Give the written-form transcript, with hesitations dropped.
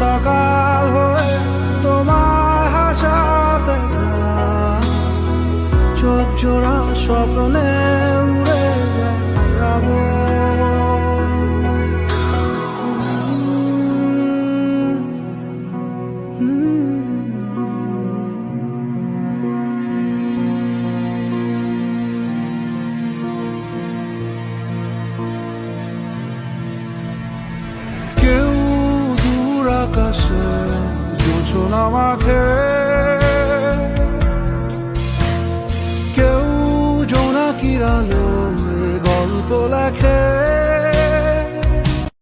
সকাল হয়ে তোমায় হাসাতে চাই, চোখ জোড়া স্বপ্নে উড়ে বেড়াবো। কেউ দূর আকাশে জোছনা মাখে, কেউ জোনাকির আলো